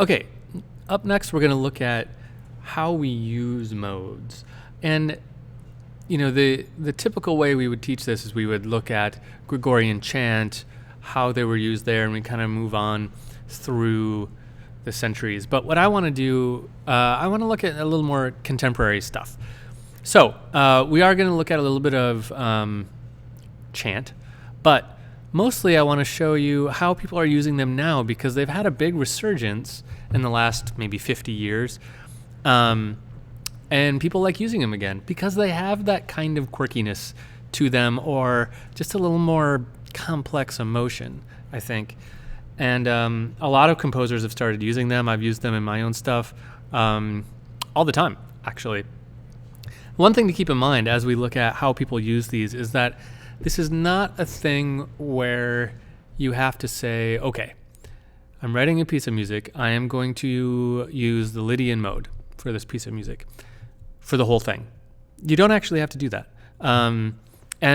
Okay, up next we're going to look at how we use modes. And the typical way we would teach this is we would look at Gregorian chant, how they were used there, and we kind of move on through the centuries. But what I want to do, I want to look at a little more contemporary stuff. So we are going to look at a little bit of chant, but mostly I want to show you how people are using them now, because they've had a big resurgence in the last maybe 50 years. And people like using them again because they have that kind of quirkiness to them, or just a little more complex emotion, I think. And a lot of composers have started using them. I've used them in my own stuff all the time, actually. One thing to keep in mind as we look at how people use these is that this is not a thing where you have to say, okay, I'm writing a piece of music. I am going to use the Lydian mode for this piece of music for the whole thing. You don't actually have to do that. And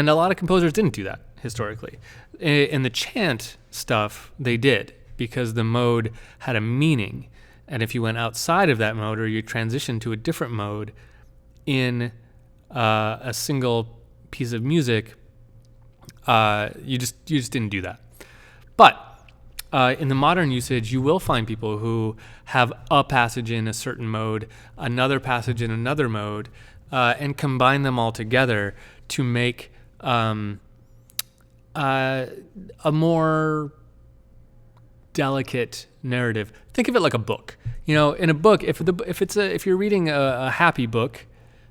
a lot of composers didn't do that historically. In the chant stuff, they did, because the mode had a meaning. And if you went outside of that mode, or you transitioned to a different mode in a single piece of music, you just didn't do that. But in the modern usage, you will find people who have a passage in a certain mode, another passage in another mode, and combine them all together to make a more delicate narrative. Think of it like a book. In a book, if you're reading a happy book,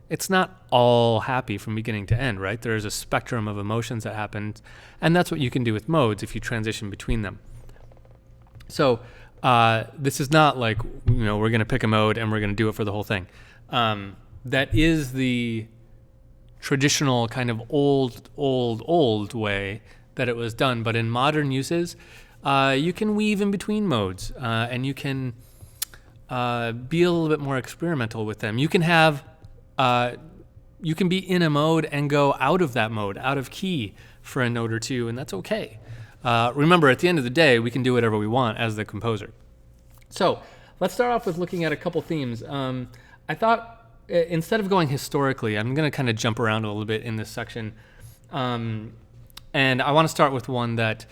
it's not all happy from beginning to end, right? There's a spectrum of emotions that happens, and that's what you can do with modes if you transition between them. So this is not like, we're going to pick a mode and we're going to do it for the whole thing. That is the traditional kind of old way that it was done. But in modern uses, you can weave in between modes, and you can be a little bit more experimental with them. You can have, you can be in a mode and go out of that mode, out of key for a note or two, and that's okay. Remember, at the end of the day, we can do whatever we want as the composer. So let's start off with looking at a couple themes. I thought, instead of going historically, I'm going to kind of jump around a little bit in this section. And I want to start with one that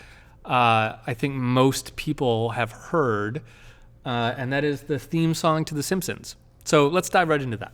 I think most people have heard, and that is the theme song to The Simpsons. So let's dive right into that.